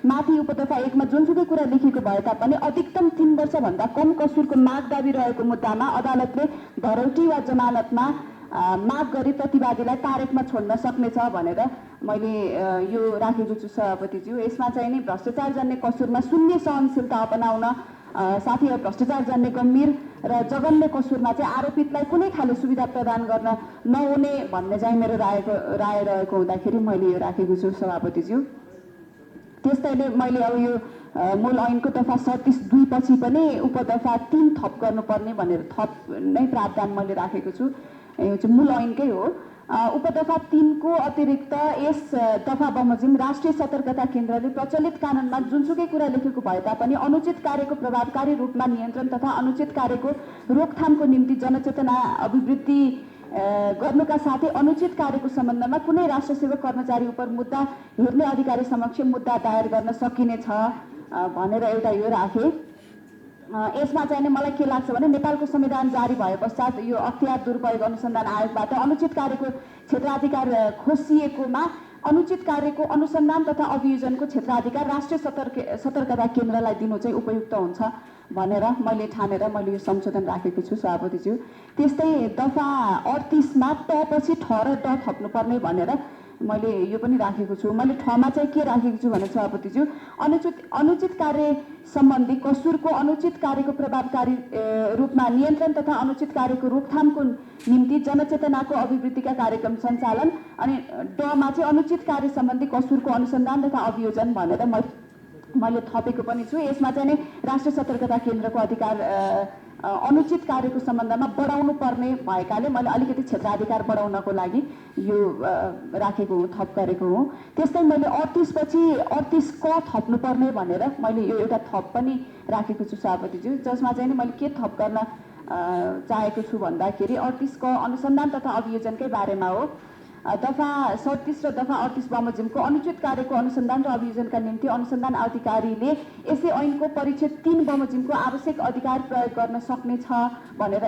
माथि उपदफा 1 मा जुनसुकै कुरा लेखेको भए तापनि अधिकतम 3 वर्षभन्दा कम कसुरको माग दाबी रहेको मुद्दामा अदालतले धरौटी वा जमानतमा माग गरी प्रतिवादीलाई तारेकमा छोड्न सक्नेछ भनेर मैले यो राखेको छु सभापतिज्यू। यसमा चाहिँ नि भ्रष्टाचार जन्य कसुरमा शून्य सहनशीलता अपनाउन साथै भ्रष्टाचार जन्य गम्भीर र जघन्य कसुरमा चाहिँ आरोपितलाई कुनै खाले सुविधा प्रदान गर्न नहुने भन्ने चाहिँ मेरो राय रहेको हुँदाखेरि मैले यो राखेको छु सभापतिज्यू। त्यस्तैले मैले अब यो मूल ऐनको दफा 37(2) पछि पनि उपदफा 3 थप गर्नुपर्ने भनेर थप नै प्रावधान मैले राखेको छु। यो चाहिँ मूल ऐनकै हो। उपदफा 3 को अतिरिक्त यस दफा बमोजिम राष्ट्रिय सतर्कता केन्द्रले प्रचलित कानुनमा जुनसुकै कुरा लेखेको भए तापनि अनुचित कार्यको प्रभावकारी रूपमा नियन्त्रण तथा अनुचित कार्यको रोकथामको निम्ति जनचेतना अभिवृद्धि गर्नुका साथै अनुचित कार्यको सम्बन्धमा कुनै राष्ट्रसेवक कर्मचारी उप मुद्दा हेर्ने अधिकारी समक्ष मुद्दा दायर गर्न सकिनेछ भनेर एउटा यो राखे। यसमा चाहिँ मलाई के लाग्छ भने नेपालको संविधान जारी भए पश्चात यो अख्तियार दुरुपयोग अनुसन्धान आयोगबाट अनुचित कार्यको क्षेत्राधिकार खोसिएकोमा अनुचित कार्यको अनुसन्धान तथा अभियोजनको क्षेत्राधिकार राष्ट्रिय सतर्कता केन्द्रलाई दिनु चाहिँ उपयुक्त हुन्छ भनेर मैले ठानेर मैले यो संशोधन राखेको छु सभापतिज्यू। त्यस्तै दफा 38 मा त पछि ठ र ड थप्नुपर्ने भनेर मैले यो पनि राखेको छु। मैले ठमा चाहिँ के राखेको छु भने सभापतिज्यू अनुचित कार्य सम्बन्धी कसुरको अनुचित कार्यको प्रभावकारी रूपमा नियन्त्रण तथा अनुचित कार्यको रोकथामको निम्ति जनचेतनाको अभिवृद्धिका कार्यक्रम सञ्चालन अनि डमा चाहिँ अनुचित कार्य सम्बन्धी कसुरको अनुसन्धान तथा अभियोजन भनेर मैले थपेको पनि छु। यसमा चाहिँ राष्ट्रिय सतर्कता केन्द्रको अधिकार अनुचित कार्यको सम्बन्धमा बढाउनु पर्ने भएकाले मैले अलिकति क्षेत्राधिकार बढाउनको लागि यो राखेको हो, थप गरेको हो। त्यस्तै मैले 38 पछि 38 क थप्नुपर्ने भनेर मैले यो एउटा थप पनि राखेको छु सभापतिज्यू। जसमा चाहिँ मैले के थप गर्न चाहेको छु भन्दाखेरि 38 क अनुसन्धान तथा अभियोजनकै बारेमा हो। दफा 37 र दफा 38 बमोजिमको अनुचित कार्यको अनुसन्धान र अभियोजनका निम्ति अनुसन्धान अधिकारीले यसै ऐनको परिच्छेद 3 बमोजिमको आवश्यक अधिकार प्रयोग गर्न सक्नेछ भनेर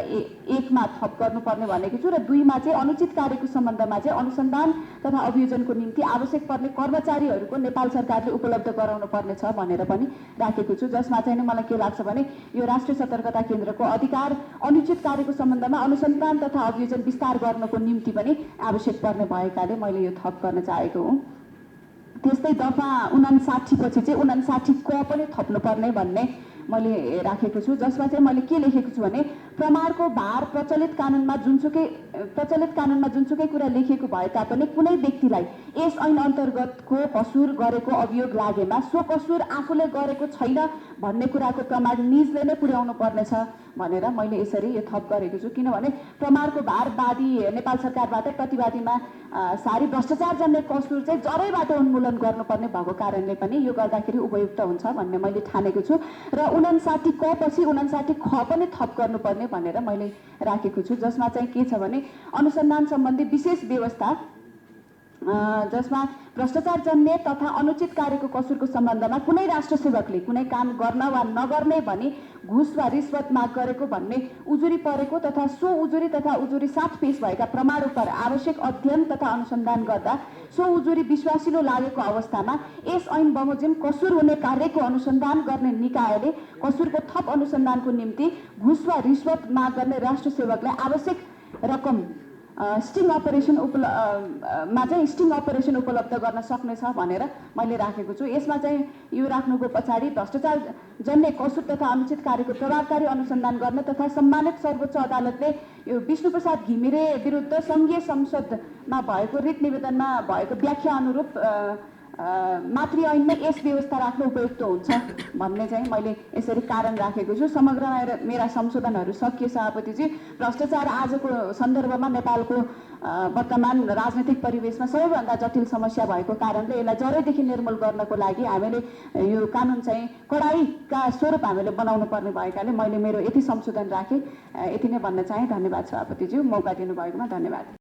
1 मा थप गर्नुपर्ने भनेको छु र 2 मा चाहिँ अनुचित कार्यको सम्बन्धमा चाहिँ अनुसन्धान तथा अभियोजनको निम्ति आवश्यक पर्ने कर्मचारीहरूको नेपाल सरकारले उपलब्ध गराउनु पर्नेछ भनेर पनि राखेको छु। जसमा चाहिँ मलाई के लाग्छ भने यो राष्ट्रिय सतर्कता केन्द्रको अधिकार अनुचित कार्यको सम्बन्धमा अनुसन्धान तथा अभियोजन विस्तार गर्नको निम्ति पनि आवश्यक पर्ने भएकाले मैले यो थप गर्न चाहेको हुँ। त्यस्तै दफा 59 पछि चाहिँ 59 क पनि थप्नुपर्ने भन्ने मैले राखेको छु। जसमा चाहिँ मैले के लेखेको छु भने प्रमाणको भार प्रचलित कानुनमा जुनसुकै कुरा लेखेको भए तापनि कुनै व्यक्तिलाई यस ऐन अन्तर्गतको कसुर गरेको अभियोग लागेमा सो कसुर आफूले गरेको छैन भन्ने कुराको प्रमाण निजले नै पुर्याउनु पर्नेछ भनेर मैले यसरी यो थप गरेको छु। किनभने प्रमाणको भार वादी नेपाल सरकारबाट प्रतिवादीमा सारी भ्रष्टाचार जन्य कसुर चाहिँ जरैबाट उन्मूलन गर्नुपर्ने भएको कारणले पनि यो गर्दाखेरि उपयुक्त हुन्छ भन्ने मैले ठानेको छु र 59 क पछि 59 ख पनि थप गर्नुपर्ने भनेर मैले राखेको छु। जसमा चाहिँ के छ भने अनुसन्धान सम्बन्धी विशेष व्यवस्था जसमा भ्रष्टाचार जन्य तथा अनुचित कार्यको कसुरको सम्बन्धमा कुनै राष्ट्रसेवकले कुनै काम गर्न वा नगर्ने भनी घुस वा रिश्वत माग गरेको भन्ने उजुरी परेको तथा सो उजुरी तथा उजुरी साथ पेश भएका प्रमाण उपर आवश्यक अध्ययन तथा अनुसन्धान गर्दा सो उजुरी विश्वासिलो लागेको अवस्थामा यस ऐन बमोजिम कसुर हुने कार्यको अनुसन्धान गर्ने निकायले कसुरको थप अनुसन्धानको निम्ति घुस वा रिश्वत माग गर्ने राष्ट्रसेवकलाई आवश्यक रकम स्टिङ अपरेसन उपलब्ध गर्न सक्नेछ भनेर मैले राखेको छु। यसमा चाहिँ यो राख्नुको पछाडि भ्रष्टाचार जन्य कसुर तथा अनुचित कार्यको प्रभावकारी अनुसन्धान गर्न तथा सम्मानित सर्वोच्च अदालतले यो विष्णुप्रसाद घिमिरे विरुद्ध सङ्घीय संसदमा भएको रिट निवेदनमा भएको व्याख्या अनुरूप मातृ ऐनमै यस व्यवस्था राख्नु उपयुक्त हुन्छ भन्ने चाहिँ मैले यसरी कारण राखेको छु। समग्र मेरा संशोधनहरू सकिए सभापतिजी। भ्रष्टाचार आजको सन्दर्भमा नेपालको वर्तमान राजनैतिक परिवेशमा सबैभन्दा जटिल समस्या भएको कारणले यसलाई जरैदेखि निर्मूल गर्नको लागि हामीले यो कानुन चाहिँ कडाइका स्वरूप हामीले बनाउनु पर्ने भएकाले मैले मेरो यति संशोधन राखेँ। यति नै भन्न चाहे। धन्यवाद सभापतिज्यू, मौका दिनुभएकोमा धन्यवाद।